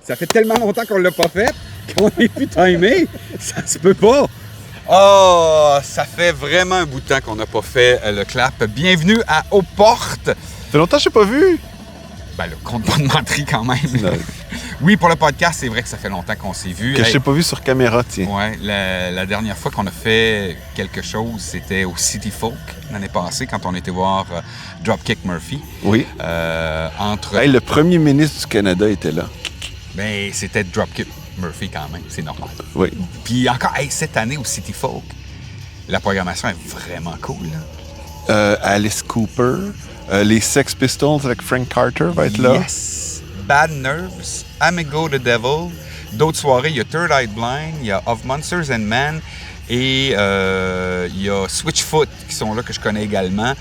Ça fait tellement longtemps qu'on l'a pas fait qu'on n'est plus timé. Ça se peut pas. Oh, ça fait vraiment un bout de temps qu'on n'a pas fait le clap. Bienvenue à Aux Portes. Ça fait longtemps que je n'ai pas vu. Ben, le compte pas de menterie quand même. Oui, pour le podcast, c'est vrai que ça fait longtemps qu'on s'est vu. Que je t'ai pas vu sur caméra, tiens. Ouais, la dernière fois qu'on a fait quelque chose, c'était au City Folk l'année passée, quand on était voir Dropkick Murphy. Oui. Entre... le premier ministre du Canada était là. Ben, c'était Dropkick Murphy quand même, c'est normal. Oui. Puis encore, cette année au City Folk, la programmation est vraiment cool, là. Alice Cooper, les Sex Pistols avec Frank Carter va être là. Yes! Bad Nerves, Amigo the Devil. D'autres soirées, il y a Third Eye Blind, il y a Of Monsters and Men et il y a Switchfoot qui sont là, que je connais également.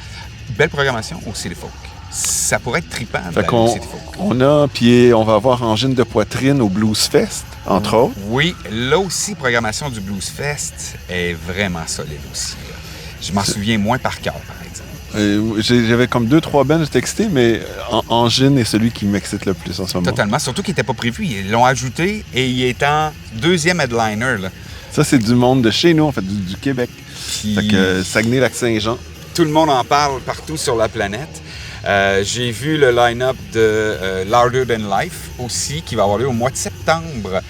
Belle programmation au City Folk. Ça pourrait être trippant au City Folk. Puis on va avoir Angine de poitrine au Blues Fest, entre autres. Oui, là aussi, programmation du Blues Fest est vraiment solide aussi. Là. Je m'en souviens moins par cœur, par exemple. J'avais comme 2-3 bands, j'étais excité, mais Angine est celui qui m'excite le plus en ce moment. Totalement, surtout qu'il n'était pas prévu. Ils l'ont ajouté et il est en deuxième headliner. Là. Ça, c'est du monde de chez nous, en fait, du Québec. Puis... Fait que Saguenay-Lac-Saint-Jean. Tout le monde en parle partout sur la planète. J'ai vu le line-up de Larger Than Life aussi, qui va avoir lieu au mois de septembre.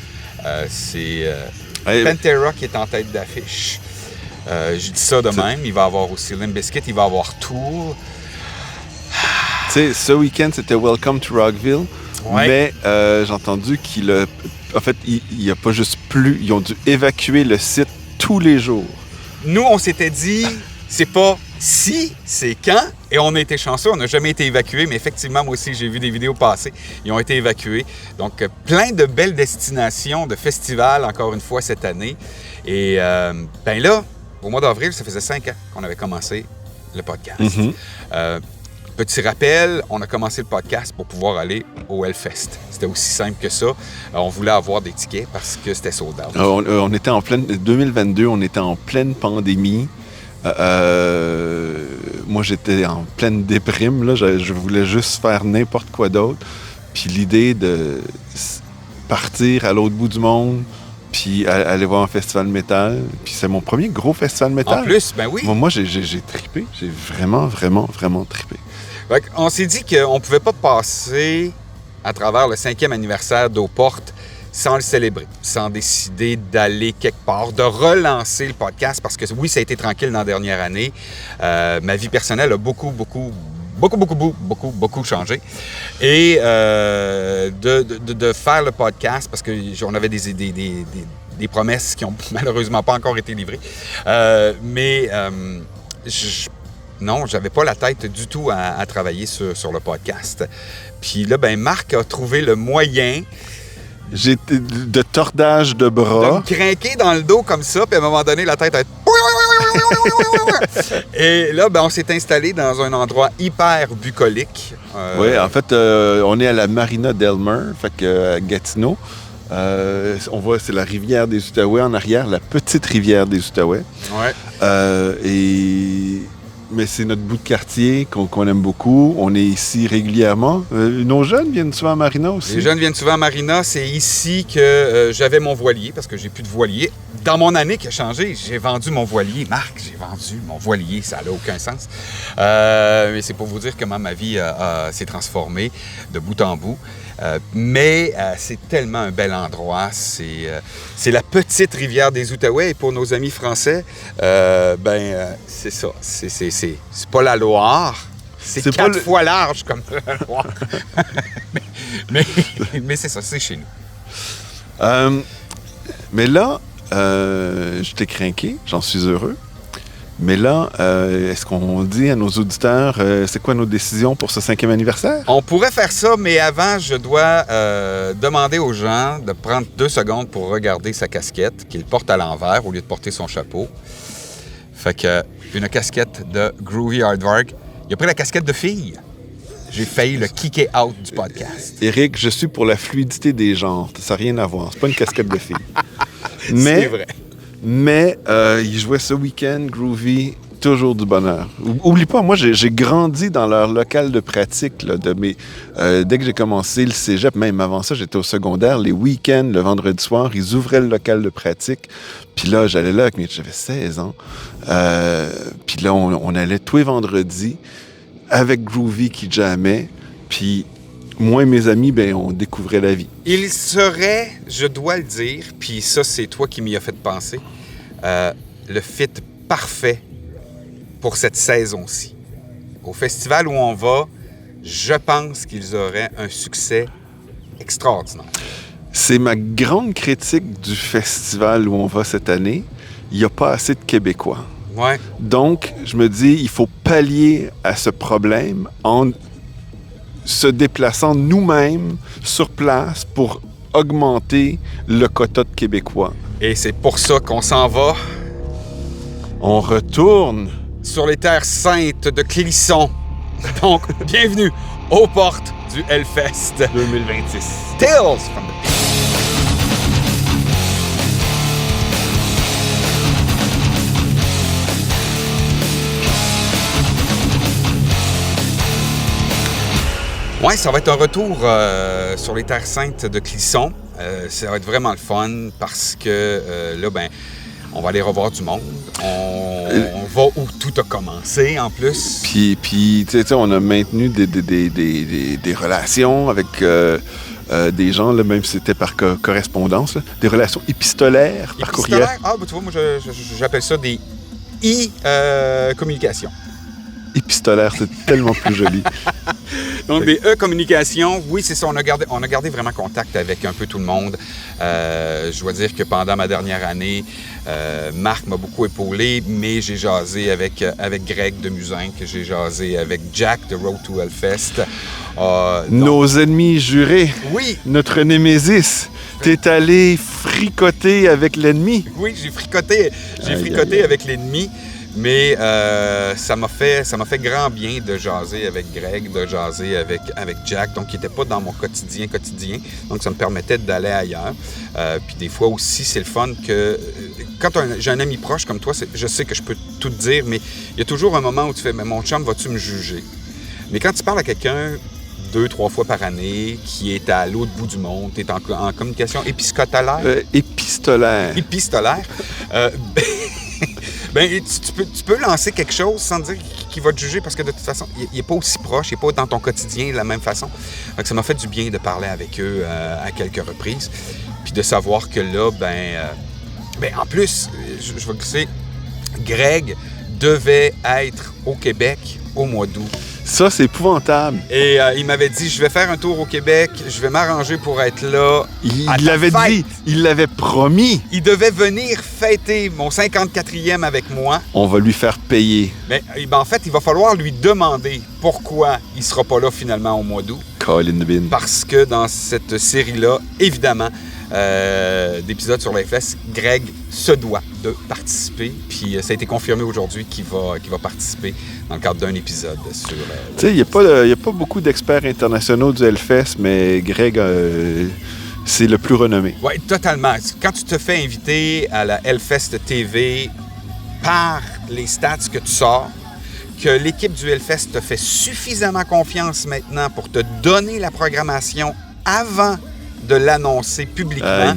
C'est Pantera qui est en tête d'affiche. Je dis ça de même. Il va y avoir aussi Limp Bizkit, il va y avoir Tool. Tu sais, ce week-end, c'était Welcome to Rockville. Ouais. Mais j'ai entendu qu'il a... En fait, il n'y a pas juste plu. Ils ont dû évacuer le site tous les jours. Nous, on s'était dit, c'est pas si, c'est quand. Et on a été chanceux. On n'a jamais été évacués. Mais effectivement, moi aussi, j'ai vu des vidéos passer. Ils ont été évacués. Donc, plein de belles destinations de festivals, encore une fois, cette année. Et ben là... Au mois d'avril, ça faisait 5 ans qu'on avait commencé le podcast. Mm-hmm. Petit rappel, on a commencé le podcast pour pouvoir aller au Hellfest. C'était aussi simple que ça. On voulait avoir des tickets parce que c'était sold out. On était en pleine... 2022, on était en pleine pandémie. Moi, j'étais en pleine déprime. Là. Je voulais juste faire n'importe quoi d'autre. Puis l'idée de partir à l'autre bout du monde... puis aller voir un festival métal. Puis c'est mon premier gros festival métal. En plus, ben oui. Moi, j'ai trippé. J'ai vraiment trippé. On s'est dit qu'on ne pouvait pas passer à travers le 5e anniversaire d'Aux Portes sans le célébrer, sans décider d'aller quelque part, de relancer le podcast, parce que oui, ça a été tranquille dans la dernière année. Ma vie personnelle a beaucoup changé. Et de faire le podcast, parce qu'on avait des promesses qui n'ont malheureusement pas encore été livrées. Non, j'avais pas la tête du tout à travailler sur le podcast. Puis là, ben Marc a trouvé le moyen... de tordage de bras. De me craquer dans le dos comme ça, puis à un moment donné, la tête a... Et là, ben, on s'est installé dans un endroit hyper bucolique. Oui, en fait, on est à la Marina d'Elmer, fait que à Gatineau. On voit, c'est la rivière des Outaouais en arrière, la petite rivière des Outaouais. Ouais. Mais c'est notre bout de quartier qu'on aime beaucoup. On est ici régulièrement. Nos jeunes viennent souvent à Marina aussi. Les jeunes viennent souvent à Marina. C'est ici que j'avais mon voilier, parce que j'ai plus de voilier. Dans mon année qui a changé, j'ai vendu mon voilier. Marc, j'ai vendu mon voilier. Ça n'a aucun sens. Mais c'est pour vous dire comment ma vie s'est transformée de bout en bout. Mais c'est tellement un bel endroit. C'est la petite rivière des Outaouais. Et pour nos amis français, c'est ça. C'est pas la Loire. C'est 4 fois large comme la Loire. mais c'est ça, c'est chez nous. Mais là, je t'ai craqué. J'en suis heureux. Mais là, est-ce qu'on dit à nos auditeurs c'est quoi nos décisions pour ce 5e anniversaire? On pourrait faire ça, mais avant, je dois demander aux gens de prendre 2 secondes pour regarder sa casquette, qu'il porte à l'envers au lieu de porter son chapeau. Fait que une casquette de Groovy Aardvark. Il a pris la casquette de fille. J'ai failli le kicker out du podcast. Éric, je suis pour la fluidité des genres. Ça n'a rien à voir. C'est pas une casquette de fille. C'est vrai. Mais il jouait ce week-end, Groovy, toujours du bonheur. Oublie pas, moi, j'ai grandi dans leur local de pratique. Là, dès que j'ai commencé le cégep, même avant ça, j'étais au secondaire. Les week-ends, le vendredi soir, ils ouvraient le local de pratique. Puis là, j'allais là j'avais 16 ans. Puis là, on allait tous les vendredis avec Groovy qui jammait. Puis moi et mes amis, on découvrait la vie. Il serait, je dois le dire, puis ça, c'est toi qui m'y as fait penser, le fit parfait pour cette saison-ci. Au festival où on va, je pense qu'ils auraient un succès extraordinaire. C'est ma grande critique du festival où on va cette année. Il n'y a pas assez de Québécois. Ouais. Donc, je me dis, il faut pallier à ce problème en se déplaçant nous-mêmes sur place pour augmenter le quota de Québécois. Et c'est pour ça qu'on s'en va On retourne sur les terres saintes de Clisson. Donc, bienvenue aux portes du Hellfest 2026. Tales from the Pit. Oui, ça va être un retour sur les terres saintes de Clisson. Ça va être vraiment le fun parce que là, on va aller revoir du monde. On va où tout a commencé, en plus. Puis tu sais, on a maintenu des relations avec des gens, là, même si c'était par correspondance, là, des relations épistolaires, par courriel. Ah, tu vois, moi, j'appelle ça des e-communications. Épistolaire, c'est tellement plus joli. Donc, des e-communications, oui, c'est ça. On a gardé vraiment contact avec un peu tout le monde. Je dois dire que pendant ma dernière année, Marc m'a beaucoup épaulé, mais j'ai jasé avec Greg de Musin, que j'ai jasé avec Jack de Road to Hellfest. Nos ennemis jurés. Oui. Notre némésis. T'es allé fricoter avec l'ennemi. Oui, j'ai fricoté avec l'ennemi. Mais ça m'a fait grand bien de jaser avec Greg, de jaser avec Jack, donc qui n'était pas dans mon quotidien. Donc, ça me permettait d'aller ailleurs. Puis des fois aussi, c'est le fun que... Quand j'ai un ami proche comme toi, je sais que je peux tout te dire, mais il y a toujours un moment où tu fais « Mais mon chum, vas-tu me juger? » Mais quand tu parles à quelqu'un 2-3 fois par année, qui est à l'autre bout du monde, tu es en communication épistolaire. Épistolaire. Tu peux lancer quelque chose sans dire qu'il va te juger parce que de toute façon, il n'est pas aussi proche, il n'est pas dans ton quotidien de la même façon. Donc, ça m'a fait du bien de parler avec eux à quelques reprises. Puis de savoir que là, en plus, je vais glisser, Greg devait être au Québec au mois d'août. Ça, c'est épouvantable. Et il m'avait dit, je vais faire un tour au Québec, je vais m'arranger pour être là. Il l'avait dit, il l'avait promis. Il devait venir fêter mon 54e avec moi. On va lui faire payer. Mais en fait, il va falloir lui demander pourquoi il ne sera pas là finalement au mois d'août. Colin Bin. Parce que dans cette série-là, évidemment, d'épisodes sur les fesses, Greg se doit de participer. Puis ça a été confirmé aujourd'hui qu'il va participer dans le cadre d'un épisode sur... Tu sais, il n'y a pas beaucoup d'experts internationaux du Hellfest, mais Greg, c'est le plus renommé. Oui, totalement. Quand tu te fais inviter à la Hellfest TV par les stats que tu sors, que l'équipe du Hellfest te fait suffisamment confiance maintenant pour te donner la programmation avant de l'annoncer publiquement,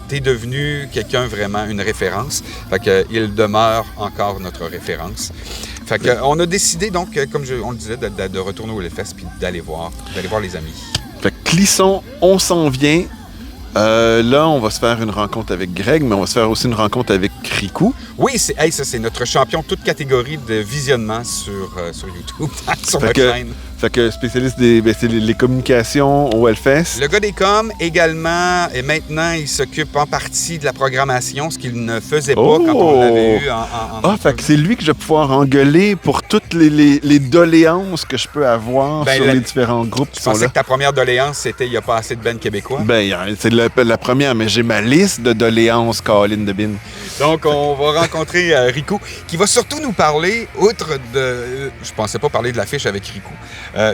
t'es devenu quelqu'un vraiment, une référence. Fait que il demeure encore notre référence. Fait que on a décidé donc, comme on le disait, de retourner au Hellfest puis d'aller voir les amis. Fait que Clisson, on s'en vient. Là, on va se faire une rencontre avec Greg, mais on va se faire aussi une rencontre avec Riku. Oui, ça, c'est notre champion toute catégorie de visionnement sur YouTube, sur notre chaîne. Fait que spécialiste c'est les communications au Hellfest. Le gars des coms également, et maintenant, il s'occupe en partie de la programmation, ce qu'il ne faisait pas quand on l'avait eu en fait que c'est lui que je vais pouvoir engueuler pour toutes les doléances que je peux avoir sur les différents groupes qui sont là. Je pensais que ta première doléance, c'était « il n'y a pas assez de bands québécois ». C'est la première, mais j'ai ma liste de doléances, Colin de Bin. Donc, on va rencontrer Riku, qui va surtout nous parler, outre de... Je pensais pas parler de l'affiche avec Riku,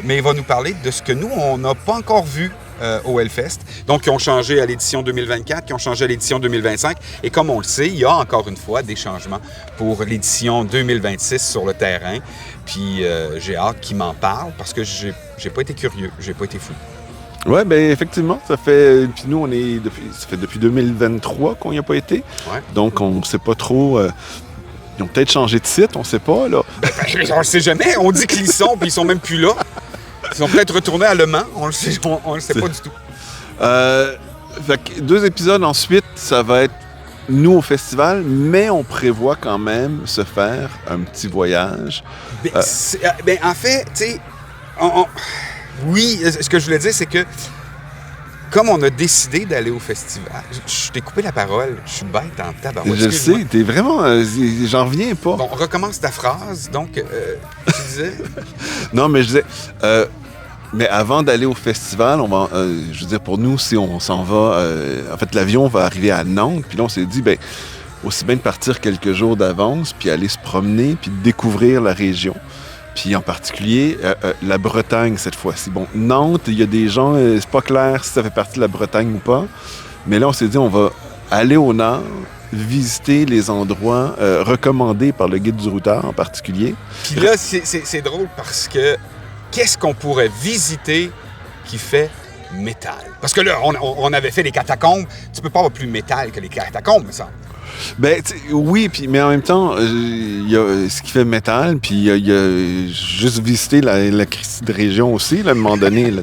mais il va nous parler de ce que nous, on n'a pas encore vu au Hellfest. Donc, qui ont changé à l'édition 2024, qui ont changé à l'édition 2025. Et comme on le sait, il y a encore une fois des changements pour l'édition 2026 sur le terrain. Puis j'ai hâte qu'ils m'en parlent parce que j'ai pas été curieux, j'ai pas été fou. Oui, bien effectivement, ça fait. Puis nous, ça fait depuis 2023 qu'on n'y a pas été. Ouais. Donc, on ne sait pas trop. Ils ont peut-être changé de site, on ne sait pas, là. On le sait jamais. On dit qu'ils y sont, puis ils sont même plus là. Ils sont peut-être retournés à Le Mans. On le sait pas du tout. Fait que 2 épisodes ensuite, ça va être nous au festival, mais on prévoit quand même se faire un petit voyage. En fait, tu sais, oui, ce que je voulais dire, c'est que comme on a décidé d'aller au festival, je t'ai coupé la parole, je suis bête en tabarouette. Je le sais, t'es vraiment... j'en reviens pas. Bon, recommence ta phrase, donc, tu disais... Non, mais je disais... mais avant d'aller au festival, on va, je veux dire, pour nous, si on s'en va... en fait, l'avion va arriver à Nantes, puis là, on s'est dit, ben aussi bien de partir quelques jours d'avance, puis aller se promener, puis découvrir la région. Puis en particulier, la Bretagne cette fois-ci. Bon, Nantes, il y a des gens, c'est pas clair si ça fait partie de la Bretagne ou pas. Mais là, on s'est dit, on va aller au nord, visiter les endroits recommandés par le guide du routard en particulier. Puis là, c'est drôle parce que qu'est-ce qu'on pourrait visiter qui fait métal? Parce que là, on avait fait les catacombes. Tu peux pas avoir plus métal que les catacombes, me semble. Ben, oui, mais en même temps, il y a ce qui fait métal, puis il y a juste visiter la Christie de région aussi, là, à un moment donné. Là,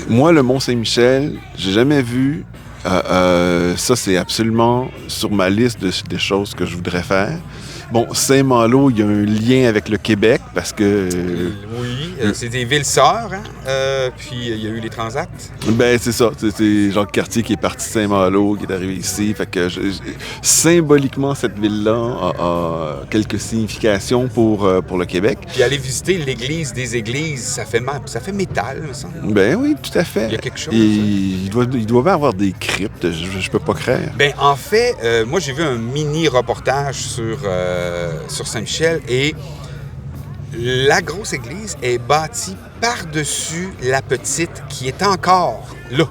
moi, le Mont-Saint-Michel, j'ai jamais vu. Ça, c'est absolument sur ma liste des choses que je voudrais faire. Bon, Saint-Malo, il y a un lien avec le Québec parce que... oui, c'est des villes sœurs, hein? Puis il y a eu les transacts. Ben c'est ça, c'est Jacques Cartier qui est parti de Saint-Malo, qui est arrivé ici. Fait que symboliquement, cette ville-là a quelques significations pour le Québec. Puis aller visiter l'église des églises, ça fait métal, me semble. Ben oui, tout à fait. Il y a quelque chose. Il doit bien avoir des cryptes, je peux pas croire. Ben en fait, moi j'ai vu un mini-reportage sur Saint-Michel et la grosse église est bâtie par-dessus la petite qui est encore là.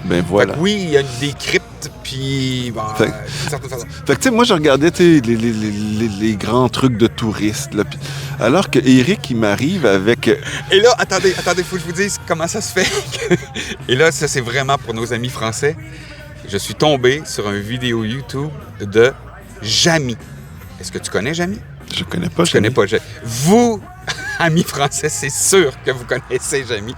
Ben voilà. Fait que oui, il y a des cryptes, puis d'une certaine façon. Fait que tu sais, moi je regardais les grands trucs de touristes, là, pis, alors que Eric, il m'arrive avec... Et là, attendez, faut que je vous dise comment ça se fait. Et là, ça c'est vraiment pour nos amis français. Je suis tombé sur une vidéo YouTube de Jamy. Est-ce que tu connais Jamy? Je connais pas. Je connais pas Jamy. Vous, amis français, c'est sûr que vous connaissez Jamy.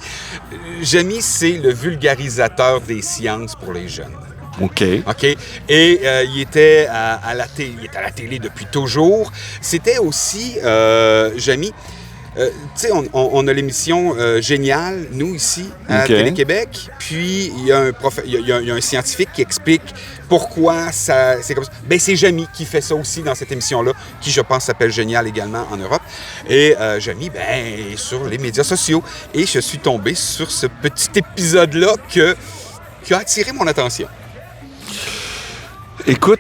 Jamy, c'est le vulgarisateur des sciences pour les jeunes. OK. Et il était à la télé. Il est à la télé depuis toujours. C'était aussi, Jamy... tu sais, on a l'émission Génial, nous, ici, à Télé-Québec. Puis, il y a un scientifique qui explique pourquoi c'est comme ça. Bien, c'est Jamy qui fait ça aussi dans cette émission-là, qui, je pense, s'appelle Génial également en Europe. Et Jamy, est sur les médias sociaux. Et je suis tombé sur ce petit épisode-là qui a attiré mon attention. Écoute,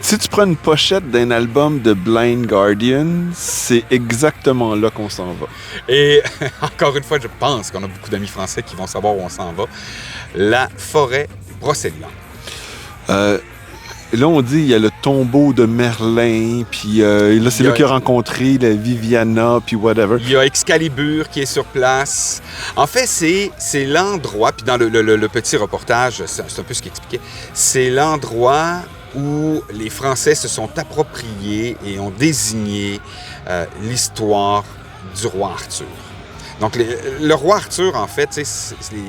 si tu prends une pochette d'un album de Blind Guardian, c'est exactement là qu'on s'en va. Et encore une fois, je pense qu'on a beaucoup d'amis français qui vont savoir où on s'en va. La forêt Brocéliande. Là, on dit il y a le tombeau de Merlin, puis là, c'est là qu'il a rencontré la Viviana, puis whatever. Il y a Excalibur qui est sur place. En fait, c'est l'endroit, puis dans le petit reportage, c'est un peu ce qu'il expliquait, c'est l'endroit où les Français se sont appropriés et ont désigné l'histoire du roi Arthur. Donc, le roi Arthur, en fait,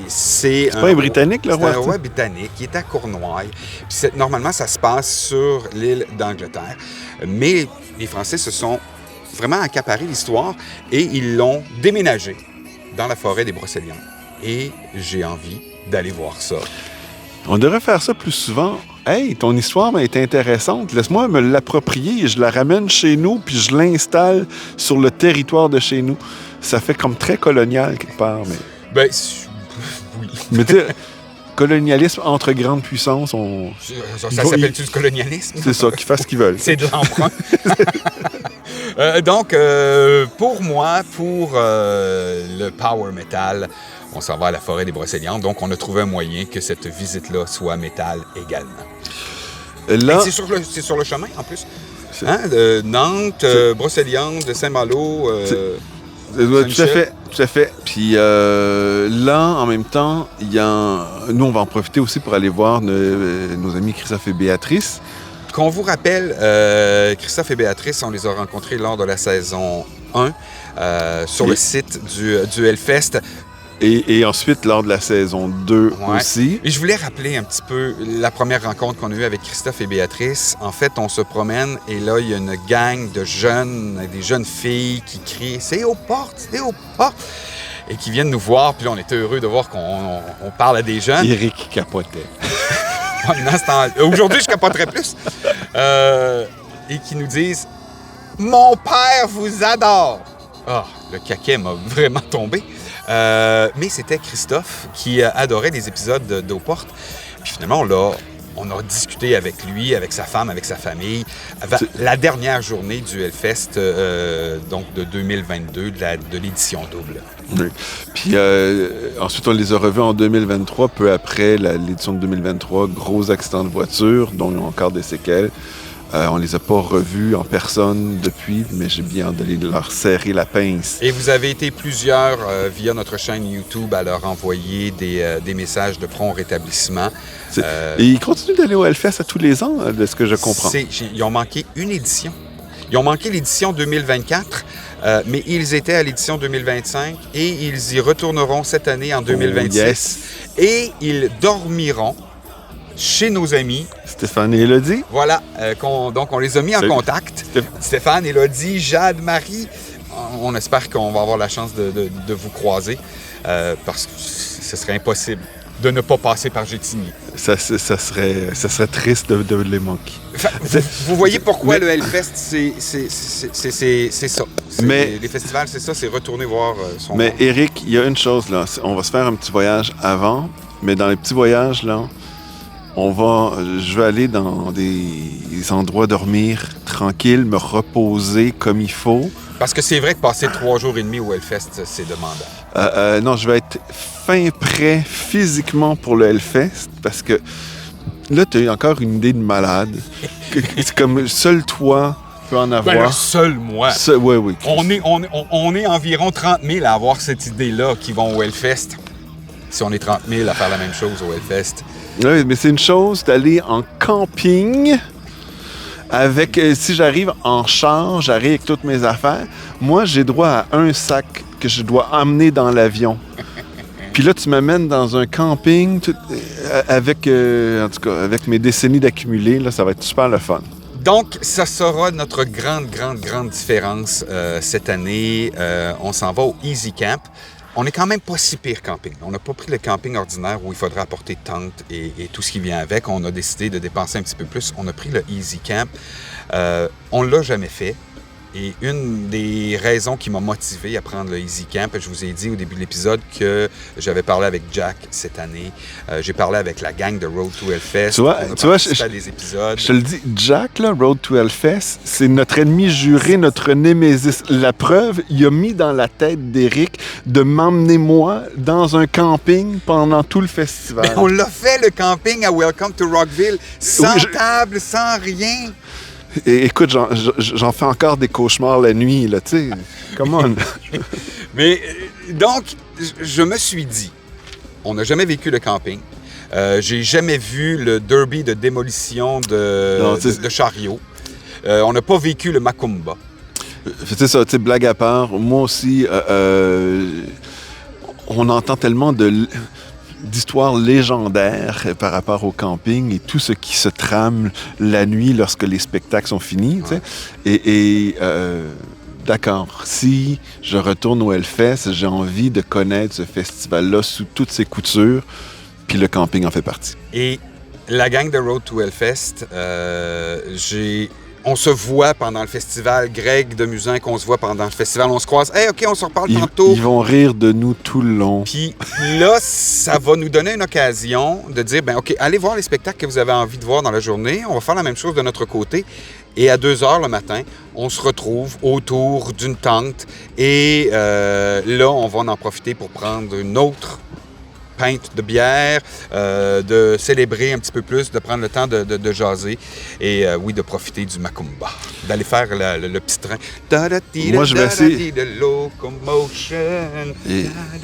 c'est pas un Britannique, le roi Arthur? C'est un roi britannique qui est à Cournoye. Puis normalement, ça se passe sur l'île d'Angleterre. Mais les Français se sont vraiment accaparés l'histoire et ils l'ont déménagé dans la forêt des Brocéliandes. Et j'ai envie d'aller voir ça. On devrait faire ça plus souvent. Hey, ton histoire est intéressante. Laisse-moi me l'approprier et je la ramène chez nous puis je l'installe sur le territoire de chez nous. Ça fait comme très colonial quelque part, mais... Ben, oui. Mais tu sais, colonialisme entre grandes puissances, Ça s'appelle-tu le colonialisme? C'est ça, qu'ils fassent ce qu'ils veulent. C'est de l'emprunt. Donc, pour moi, pour le power metal, on s'en va à la forêt des Brocéliandes. Donc, on a trouvé un moyen que cette visite-là soit métal également. Là, C'est sur le chemin, en plus. Hein? Nantes, Brocéliande, Saint-Malo, tout à fait. Puis là, en même temps, nous, on va en profiter aussi pour aller voir nos amis Christophe et Béatrice. Qu'on vous rappelle, Christophe et Béatrice, on les a rencontrés lors de la saison 1 sur le site du Hellfest. Et ensuite, lors de la saison 2 aussi. Et je voulais rappeler un petit peu la première rencontre qu'on a eue avec Christophe et Béatrice. En fait, on se promène et là, il y a une gang de des jeunes filles qui crient « C'est aux portes! C'est aux portes! » et qui viennent nous voir. Puis là, on était heureux de voir qu'on parle à des jeunes. Éric capotait. Aujourd'hui, je capoterais plus. Et qui nous disent « Mon père vous adore! » Ah, le caquet m'a vraiment tombé. Mais c'était Christophe qui adorait les épisodes d'Aux Portes. Puis finalement, on a discuté avec lui, avec sa femme, avec sa famille. La dernière journée du Hellfest, donc de 2022, de l'édition double. Oui. Puis ensuite, on les a revus en 2023, peu après l'édition de 2023. Gros accident de voiture, dont ils ont encore des séquelles. On les a pas revus en personne depuis, mais j'ai bien hâte d'aller leur serrer la pince. Et vous avez été plusieurs via notre chaîne YouTube à leur envoyer des messages de prompt rétablissement. Et ils continuent d'aller au Hellfest à tous les ans, de ce que je comprends. Ils ont manqué une édition. Ils ont manqué l'édition 2024, mais ils étaient à l'édition 2025 et ils y retourneront cette année en 2026. Oh, yes. Et ils dormiront chez nos amis. Stéphane et Élodie. Voilà, donc on les a mis en contact. Stéphane, Élodie, Jade, Marie. On espère qu'on va avoir la chance de vous croiser parce que ce serait impossible de ne pas passer par Gétigny. Ça serait triste de les manquer. Vous voyez pourquoi le Hellfest, c'est ça. Les festivals, c'est ça, c'est retourner voir son Mais monde. Éric, il y a une chose, là. On va se faire un petit voyage avant, mais dans les petits voyages, là, je vais aller dans des endroits dormir tranquille, me reposer comme il faut. Parce que c'est vrai que passer 3 jours et demi au Hellfest, c'est demandant. Non, je vais être fin prêt physiquement pour le Hellfest parce que là, tu as encore une idée de malade. C'est comme seul toi peux en avoir. Ben, seul moi. Oui. On est environ 30 000 à avoir cette idée-là qui vont au Hellfest. Si on est 30 000 à faire la même chose au Hellfest. Oui, mais c'est une chose d'aller en camping avec... si j'arrive en char, j'arrive avec toutes mes affaires. Moi, j'ai droit à un sac que je dois emmener dans l'avion. Puis là, tu m'amènes dans un camping avec mes décennies d'accumulés. Là, ça va être super le fun. Donc, ça sera notre grande différence cette année. On s'en va au Easy Camp. On n'est quand même pas si pire camping. On n'a pas pris le camping ordinaire où il faudrait apporter tente et tout ce qui vient avec. On a décidé de dépenser un petit peu plus. On a pris le Easy Camp. On ne l'a jamais fait. Et une des raisons qui m'a motivé à prendre le Easy Camp, je vous ai dit au début de l'épisode que j'avais parlé avec Jack cette année. J'ai parlé avec la gang de Road to Hellfest. Tu vois, des épisodes. Je te le dis, Jack, là, Road to Hellfest, c'est notre ennemi juré, notre némésis. La preuve, il a mis dans la tête d'Éric de m'emmener moi dans un camping pendant tout le festival. Mais on l'a fait, le camping à Welcome to Rockville, sans table, sans rien. Et écoute, j'en fais encore des cauchemars la nuit, là, tu sais. Come on. Mais donc, je me suis dit, on n'a jamais vécu le camping. J'ai jamais vu le derby de démolition de chariots. On n'a pas vécu le Macumba. C'est ça, tu sais, blague à part. Moi aussi, on entend tellement d'histoires légendaires par rapport au camping et tout ce qui se trame la nuit lorsque les spectacles sont finis. Ouais. Et d'accord, si je retourne au Hellfest, j'ai envie de connaître ce festival-là sous toutes ses coutures, puis le camping en fait partie. Et la gang de Road to Hellfest, on se voit pendant le festival. Greg de Musin, qu'on se voit pendant le festival. On se croise. Hey, OK, on se reparle tantôt. Ils vont rire de nous tout le long. Puis là, ça va nous donner une occasion de dire, OK, allez voir les spectacles que vous avez envie de voir dans la journée. On va faire la même chose de notre côté. Et à 2 heures le matin, on se retrouve autour d'une tente et là, on va en profiter pour prendre une autre pinte de bière, de célébrer un petit peu plus, de prendre le temps de jaser et oui, de profiter du Macumba, d'aller faire le petit train. Moi, je vais essayer.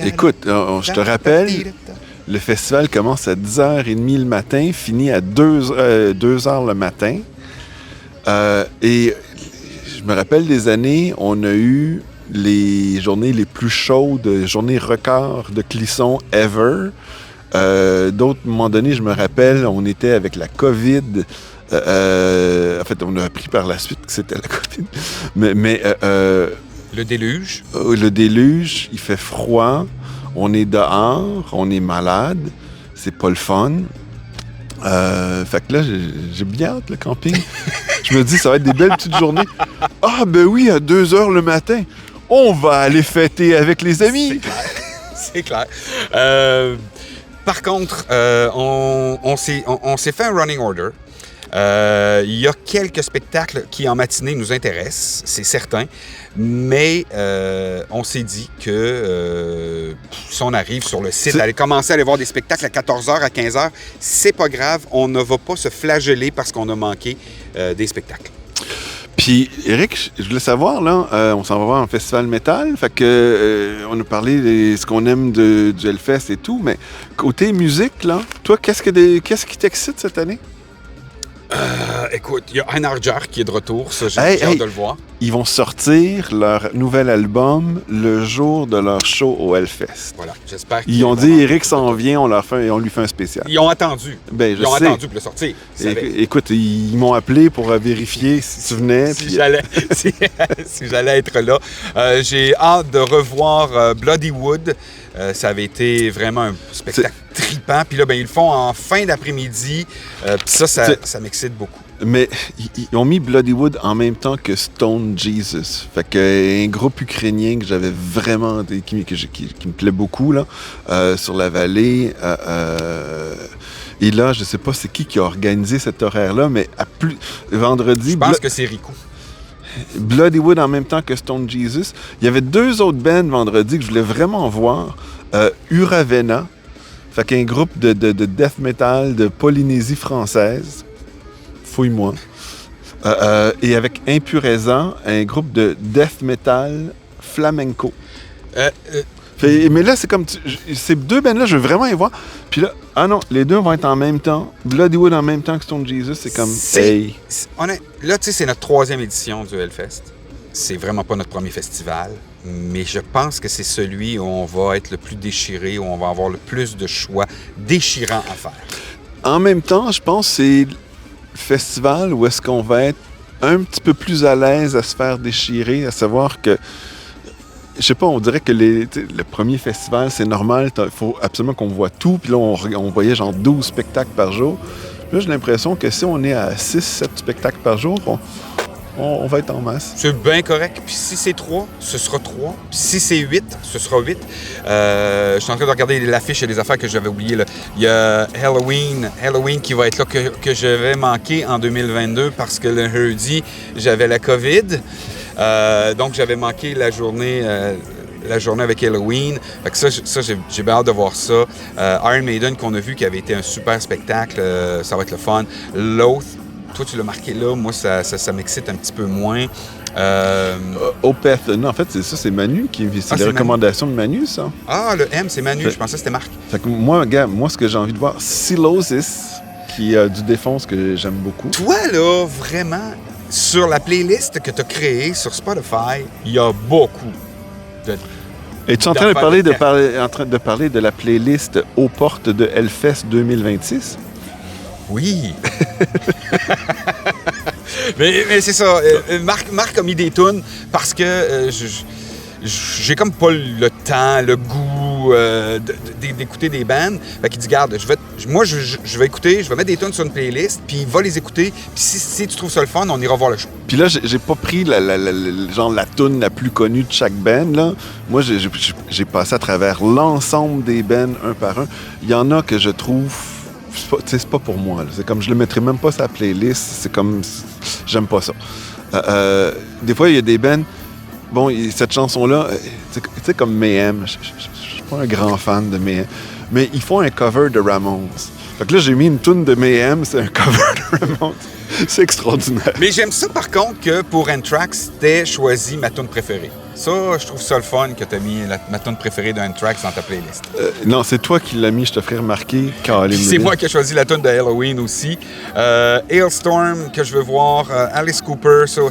Écoute, je te rappelle, le festival commence à 10h30 le matin, finit à 2h le matin. Et je me rappelle des années, on a eu les journées les plus chaudes, journées record de Clisson ever. D'autres moments donnés, je me rappelle, on était avec la COVID. En fait, on a appris par la suite que c'était la COVID. Mais le déluge. Le déluge, il fait froid. On est dehors, on est malade. C'est pas le fun. Fait que là, j'ai bien hâte, le camping. Je me dis, ça va être des belles petites journées. Ah, ben oui, à 2h le matin, on va aller fêter avec les amis. C'est clair. Par contre, on s'est fait un running order. Il y a quelques spectacles qui, en matinée, nous intéressent, c'est certain. Mais on s'est dit que si on arrive sur le site, commencer à aller voir des spectacles à 14h, à 15h, c'est pas grave. On ne va pas se flageller parce qu'on a manqué des spectacles. Puis, Eric, je voulais savoir, là, on s'en va voir un festival métal, fait que on a parlé de ce qu'on aime du Hellfest et tout, mais côté musique, là, toi, qu'est-ce qui t'excite cette année? Écoute, il y a Einarjar qui est de retour, ça, j'ai hâte de le voir. Ils vont sortir leur nouvel album le jour de leur show au Hellfest. Voilà, j'espère qu'ils ont dit, Eric s'en vient, on lui fait un spécial. Ils ont attendu. Ben, ils ont attendu pour le sortir. Écoute, ils m'ont appelé pour vérifier si tu venais. Si j'allais être là. J'ai hâte de revoir Bloody Wood. Ça avait été vraiment un spectacle trippant. Puis là, ben, ils le font en fin d'après-midi. Puis ça m'excite beaucoup. Mais ils ont mis Bloody Wood en même temps que Stone Jesus. Fait que un groupe ukrainien que j'avais vraiment... qui me plaît beaucoup, là, sur la vallée. Et là, je sais pas c'est qui a organisé cet horaire-là, mais vendredi... Je pense que c'est Rico. Bloody Wood en même temps que Stone Jesus. Il y avait 2 autres bands vendredi que je voulais vraiment voir. Uravena, fait qu'un groupe de death metal de Polynésie française. Fouille-moi. Et avec Impureza, un groupe de death metal flamenco. Mais là, c'est comme... Ces 2 bands-là, je veux vraiment y voir. Puis là, les 2 vont être en même temps. Bloody Wood en même temps que Stone Jesus, c'est comme... Là, tu sais, c'est notre 3e édition du Hellfest. C'est vraiment pas notre premier festival. Mais je pense que c'est celui où on va être le plus déchiré, où on va avoir le plus de choix déchirants à faire. En même temps, je pense que c'est le festival où est-ce qu'on va être un petit peu plus à l'aise à se faire déchirer, à savoir que... Je sais pas, on dirait que le premier festival, c'est normal, il faut absolument qu'on voit tout, puis là, on voyait genre 12 spectacles par jour. Là, j'ai l'impression que si on est à 6-7 spectacles par jour, on va être en masse. C'est bien correct. Puis si c'est 3, ce sera 3. Puis si c'est 8, ce sera 8. Je suis en train de regarder l'affiche et les affaires que j'avais oubliées. Là. Il y a Halloween qui va être là, que je vais manquer en 2022 parce que le jeudi, j'avais la COVID. Donc, j'avais manqué la journée avec Halloween. Fait que ça j'ai bien hâte de voir ça. Iron Maiden, qu'on a vu, qui avait été un super spectacle. Ça va être le fun. Loath, toi, tu l'as marqué là. Moi, ça m'excite un petit peu moins. Opeth, non, en fait, c'est Manu c'est les recommandations de Manu, ça. Ah, le M, c'est Manu. Je pensais que c'était Marc. Fait que moi, gars, ce que j'ai envie de voir, Sylosis, qui a du Défonce que j'aime beaucoup. Toi, là, vraiment... Sur la playlist que tu as créée sur Spotify, il y a beaucoup de... Es-tu en train de parler de la playlist aux portes de Hellfest 2026? Oui. mais c'est ça. Marc a mis des tunes parce que j'ai comme pas le temps, le goût d'écouter des bands. Fait qu'il dit, garde, je vais écouter, je vais mettre des tunes sur une playlist, puis il va les écouter, puis si tu trouves ça le fun, on ira voir le show. Puis là, j'ai pas pris la tune la plus connue de chaque band, là. Moi, j'ai passé à travers l'ensemble des bands, un par un. Il y en a que je trouve... C'est pas pour moi, là. C'est comme, je le mettrais même pas sur la playlist. C'est comme... J'aime pas ça. Des fois, il y a des bands... Bon, cette chanson-là, tu sais, comme Mayhem, je suis pas un grand fan de Mayhem, mais ils font un cover de Ramones. Fait que là, j'ai mis une toune de Mayhem, c'est un cover de Ramones. C'est extraordinaire. Mais j'aime ça, par contre, que pour Anthrax, t'aies choisi ma tune préférée. Ça, je trouve ça le fun que t'as mis ma tune préférée de Anthrax dans ta playlist. Non, c'est toi qui l'as mis, je te ferai remarquer. C'est moi qui ai choisi la tune de Halloween aussi. Hailstorm, que je veux voir. Alice Cooper, ça,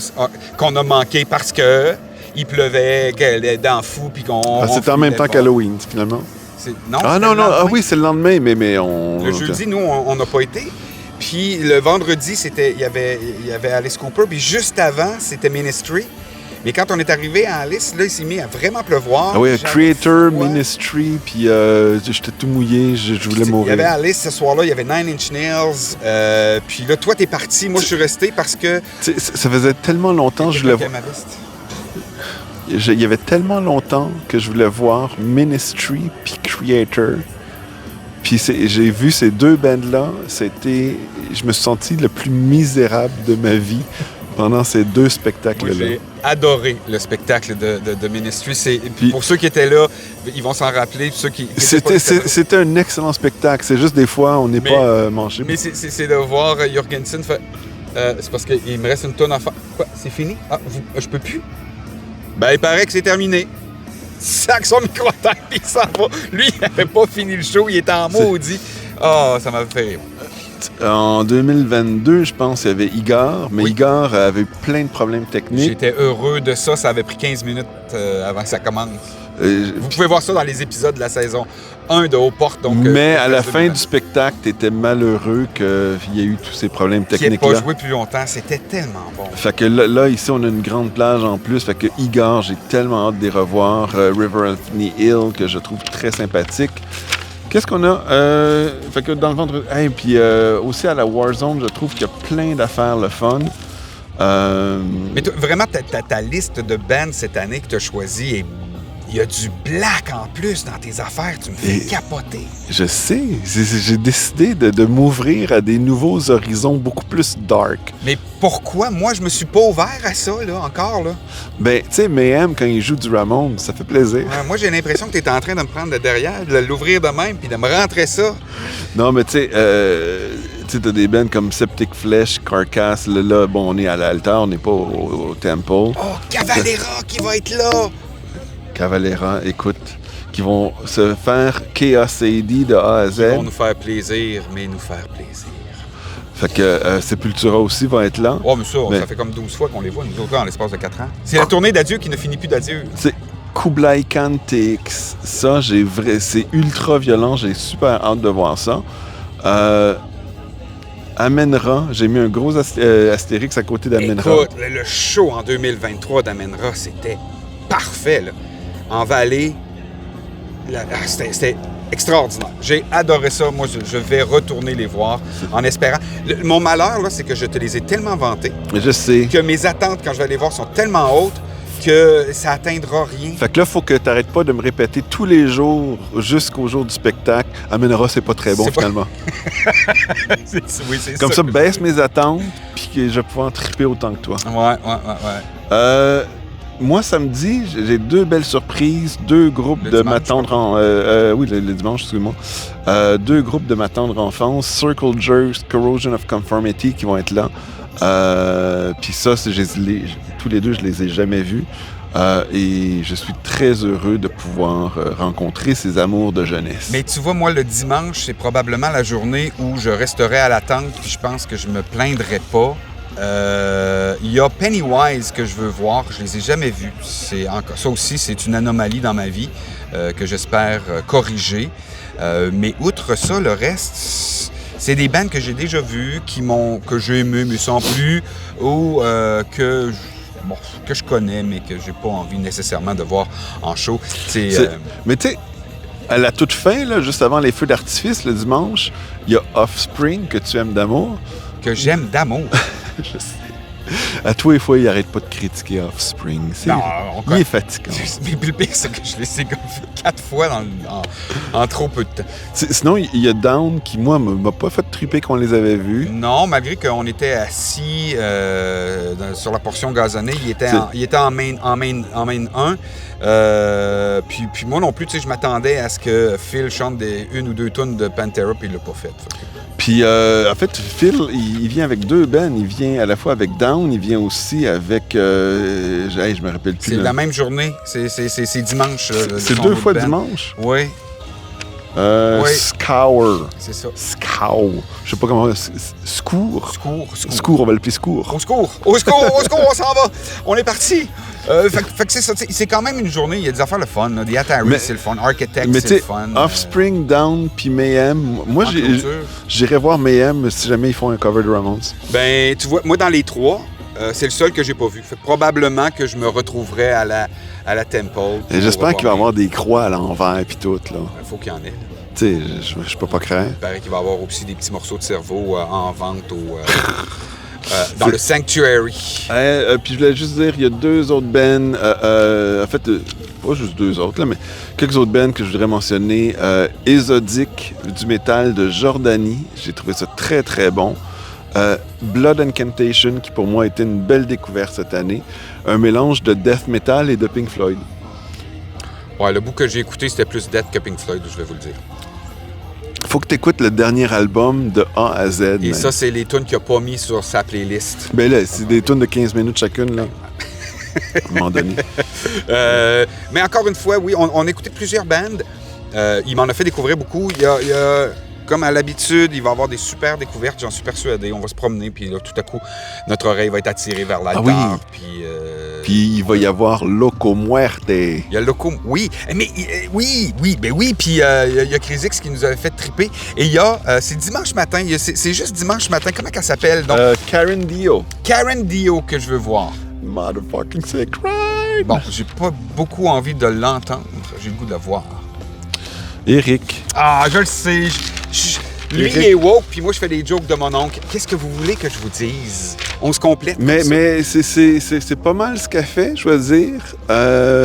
qu'on a manqué parce que il pleuvait, qu'elle est dans fou, puis qu'on... c'était en même temps qu'Halloween, finalement. Non, oui, c'est le lendemain, mais on... Le jeudi, nous, on n'a pas été. Puis le vendredi, il y avait Alice Cooper, puis juste avant, c'était Ministry. Mais quand on est arrivé à Alice, là, il s'est mis à vraiment pleuvoir. Ah oui, Creator, Ministry, puis j'étais tout mouillé, je voulais mourir. Il y avait Alice ce soir-là, il y avait Nine Inch Nails. Puis là, toi, t'es parti. Moi, je suis resté parce que... Ça faisait tellement longtemps que je voulais voir... Il y avait tellement longtemps que je voulais voir Ministry puis Creator. Puis j'ai vu ces deux bands-là, je me suis senti le plus misérable de ma vie pendant ces deux spectacles-là. Moi, j'ai adoré le spectacle de Ministry. Puis pour ceux qui étaient là, ils vont s'en rappeler. Ceux qui c'était un excellent spectacle. C'est juste des fois, on n'est pas mangé. Mais c'est de voir Jorgensen faire... c'est parce qu'il me reste une tonne à faire. Quoi? C'est fini? Ah, je peux plus? Ben, il paraît que c'est terminé. Sac son micro à terre, puis il s'en va. Lui, il n'avait pas fini le show, il était en maudit. Ah, ça m'a fait rire. En 2022, je pense, il y avait Igor, mais oui. Igor avait eu plein de problèmes techniques. J'étais heureux de ça. Ça avait pris 15 minutes avant que ça commence. Vous pouvez voir ça dans les épisodes de la saison 1 de Aux-Portes. Mais à la fin du spectacle, tu étais malheureux qu'il y ait eu tous ces problèmes techniques-là. Qui n'ait pas joué plus longtemps. C'était tellement bon. Fait que là, ici, on a une grande plage en plus. Fait que Igor, j'ai tellement hâte de les revoir. River Anthony Hill, que je trouve très sympathique. Qu'est-ce qu'on a? Fait que dans le ventre... Hey, puis aussi à la Warzone, je trouve qu'il y a plein d'affaires le fun. Mais vraiment, ta liste de bands cette année que tu as choisie est... Il y a du black en plus dans tes affaires. Tu me fais capoter. Je sais. J'ai décidé de m'ouvrir à des nouveaux horizons beaucoup plus dark. Mais pourquoi? Moi, je me suis pas ouvert à ça, là, encore, là. Ben, tu sais, Mayhem, quand il joue du Ramones, ça fait plaisir. Ouais, moi, j'ai l'impression que tu es en train de me prendre de derrière, de l'ouvrir de même, puis de me rentrer ça. Non, mais tu sais, t'as des bands comme Septic Flesh, Carcass. Là, bon, on est à l'altar, on n'est pas au Temple. Oh, Cavalera qui va être là! Cavalera, écoute, qui vont se faire Chaos AD de A à Z. Ils vont nous faire plaisir, mais nous faire plaisir. Fait que Sepultura aussi va être là. Oh, mais ça fait comme 12 fois qu'on les voit, nous autres, en l'espace de 4 ans. C'est la tournée d'adieu qui ne finit plus d'adieu. C'est Kublai Khan TX. Ça, c'est ultra violent, j'ai super hâte de voir ça. Amenra, j'ai mis un gros astérix à côté d'Amenra. Écoute, le show en 2023 d'Amenra, c'était parfait, là. En Vallée, c'était extraordinaire. J'ai adoré ça. Moi, je vais retourner les voir en espérant. Mon malheur, là, c'est que je te les ai tellement vantés. Je sais. Que mes attentes, quand je vais les voir, sont tellement hautes que ça atteindra rien. Fait que là, il faut que tu n'arrêtes pas de me répéter tous les jours jusqu'au jour du spectacle. Amenra, c'est pas très bon, finalement. Oui, c'est comme ça, baisse mes attentes, puis que je vais pouvoir triper autant que toi. Ouais. Moi, samedi, j'ai deux belles surprises. Deux groupes de ma tendre le dimanche, excuse-moi. Deux groupes de ma tendre enfance. Circle Jerks, Corrosion of Conformity qui vont être là. Puis ça, tous les deux, je les ai jamais vus. Et je suis très heureux de pouvoir rencontrer ces amours de jeunesse. Mais tu vois, moi, le dimanche, c'est probablement la journée où je resterai à l'attente, puis je pense que je me plaindrai pas. Il y a Pennywise que je veux voir, je les ai jamais vus. Ça aussi, c'est une anomalie dans ma vie que j'espère corriger. Mais outre ça, le reste, c'est des bands que j'ai déjà vus, que j'ai aimé, mais sans plus, ou que je connais, mais que j'ai pas envie nécessairement de voir en show. Mais tu sais, à la toute fin, là, juste avant les feux d'artifice, le dimanche, il y a Offspring que tu aimes d'amour. Que j'aime d'amour. Je sais. À tous les fois, il arrête pas de critiquer Offspring. Non, il est fatigant. Mais le pire, c'est que je l'ai égorgé 4 fois en trop peu de temps. Sinon, il y a Down qui, moi, m'a pas fait triper qu'on les avait vus. Non, malgré qu'on était assis sur la portion gazonnée, il était en main 1. Puis moi non plus, tu sais, je m'attendais à ce que Phil chante une ou deux tunes de Pantera, puis il l'a pas fait. Puis, en fait, Phil, il vient avec 2 bands. Il vient à la fois avec Down, il vient aussi avec... je me rappelle plus. C'est la même journée. C'est dimanche. C'est 2 fois dimanche? Oui. Oui. Scour. C'est ça. Scour. Je sais pas comment... Scour. Scour, on va l'appeler Scour. Au secours, on s'en va. On est parti. Fait que c'est ça, c'est quand même une journée, il y a des affaires le fun. The Atari, c'est le fun. Architect, c'est le fun. Offspring, Down, puis Mayhem. Moi, j'irais voir Mayhem si jamais ils font un cover de Ramones. Ben, tu vois, moi, dans les 3, c'est le seul que j'ai pas vu. Fait que probablement que je me retrouverai à la Temple. Et j'espère qu'il va y avoir des croix à l'envers et tout, là. Il faut qu'il y en ait. Tu sais, je peux pas craindre. Il paraît qu'il va y avoir aussi des petits morceaux de cerveau en vente dans le Sanctuary. Puis je voulais juste dire, il y a 2 autres bands, en fait, pas juste 2 autres, là, mais quelques autres bands que je voudrais mentionner. Exodic, du métal de Jordanie, j'ai trouvé ça très très bon. Blood Incantation, qui pour moi a été une belle découverte cette année. Un mélange de death metal et de Pink Floyd. Ouais, le bout que j'ai écouté, c'était plus death que Pink Floyd, je vais vous le dire. Faut que tu écoutes le dernier album de A à Z. Et ça, c'est les tunes qu'il n'a pas mis sur sa playlist. Ben là, c'est des tunes de 15 minutes chacune, là. À un moment donné. Mais encore une fois, oui, on a écouté plusieurs bandes. Il m'en a fait découvrir beaucoup. Il y a, comme à l'habitude, il va y avoir des super découvertes, j'en suis persuadé. On va se promener, puis là, tout à coup, notre oreille va être attirée vers l'altar. Ah oui. Puis il va y avoir Loco Muerte. Il y a Loco, oui. Mais oui. Puis il y a Crisix qui nous avait fait triper. Et il y a, c'est dimanche matin. C'est juste dimanche matin. Comment qu'elle s'appelle? Donc, Karen Dio. Karen Dio que je veux voir. Motherfucking sick right. Bon, j'ai pas beaucoup envie de l'entendre. J'ai le goût de la voir. Eric. Ah, je le sais. Lui, il est woke, puis moi, je fais des jokes de mon oncle. Qu'est-ce que vous voulez que je vous dise? On se complète. Mais c'est pas mal ce qu'elle fait, je veux dire.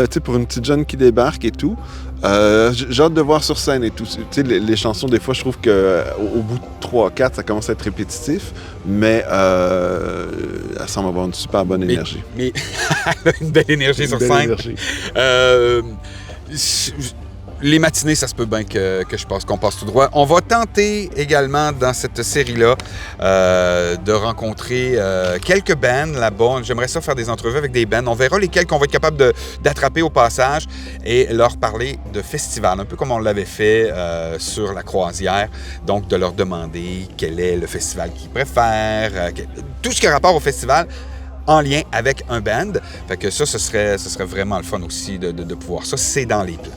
Tu sais, pour une petite jeune qui débarque et tout. J'ai hâte de voir sur scène et tout. Tu sais, les chansons, des fois, je trouve qu'au bout de 3-4, ça commence à être répétitif. Mais elle semble avoir une super bonne énergie. Mais une belle énergie sur scène. Les matinées, ça se peut bien que je pense qu'on passe tout droit. On va tenter également dans cette série-là de rencontrer quelques bands là-bas. J'aimerais ça faire des entrevues avec des bands. On verra lesquels qu'on va être capable d'attraper au passage et leur parler de festivals, un peu comme on l'avait fait sur la croisière. Donc, de leur demander quel est le festival qu'ils préfèrent, tout ce qui a rapport au festival en lien avec un band. Fait que ça, ce serait vraiment le fun aussi de pouvoir ça. C'est dans les plans.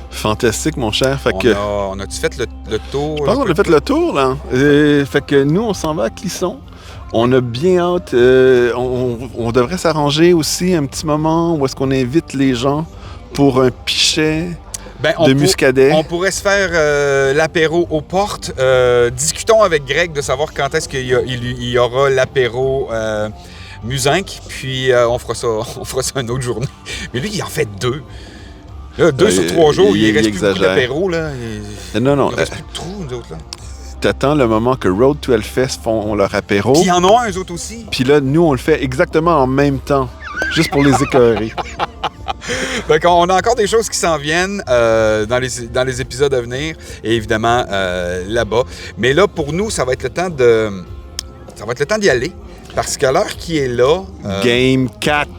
Fantastique, mon cher. On a-tu fait le tour? Je pense qu'on a fait le tour, là. Fait que nous, on s'en va à Clisson. On a bien hâte. On devrait s'arranger aussi un petit moment où est-ce qu'on invite les gens pour un pichet de muscadet. On pourrait se faire l'apéro aux portes. Discutons avec Greg de savoir quand est-ce qu'il y aura l'apéro Musinque. Puis on fera ça une autre journée. Mais lui, il en fait 2. Là, 2 sur 3 jours, il reste plus beaucoup d'apéro, là. Non. Il reste plus de trous, nous autres, là. T'attends le moment que Road to Hellfest font leur apéro. Puis ils en ont un, eux autres aussi. Puis là, nous, on le fait exactement en même temps, juste pour les écœurer. Donc, on a encore des choses qui s'en viennent dans les épisodes à venir, et évidemment, là-bas. Mais là, pour nous, ça va être le temps d'y aller, parce qu'à l'heure qui est là... Game 4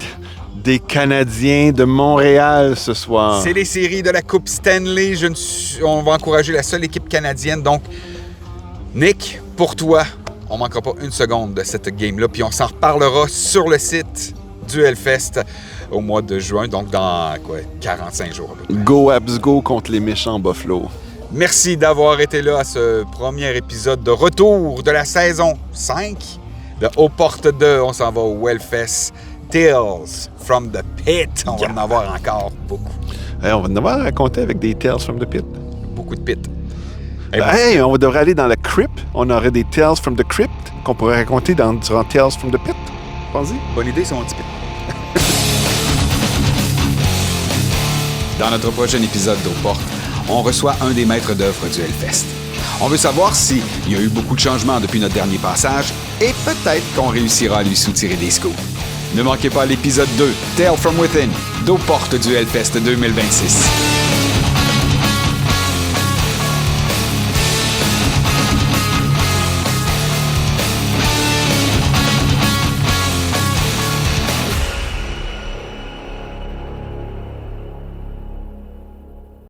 des Canadiens de Montréal ce soir. C'est les séries de la Coupe Stanley. On va encourager la seule équipe canadienne. Donc, Nick, pour toi, on ne manquera pas une seconde de cette game-là. Puis on s'en reparlera sur le site du Hellfest au mois de juin. Donc, dans 45 jours. Go Habs Go contre les méchants Buffalo. Merci d'avoir été là à ce premier épisode de retour de la saison 5 de Aux Portes 2. On s'en va au Hellfest. Tales from the Pit. On va en avoir encore beaucoup. On va en avoir à raconter avec des Tales from the Pit. Beaucoup de pit. On devrait aller dans la crypt. On aurait des Tales from the Crypt qu'on pourrait raconter durant Tales from the Pit. Pense-y. Bonne idée, son type. Dans notre prochain épisode d'Aux Portes, on reçoit un des maîtres d'œuvre du Hellfest. On veut savoir s'il y a eu beaucoup de changements depuis notre dernier passage et peut-être qu'on réussira à lui soutirer des scoops. Ne manquez pas l'épisode 2, Tale from Within, d'Aux Portes du Hellfest 2026.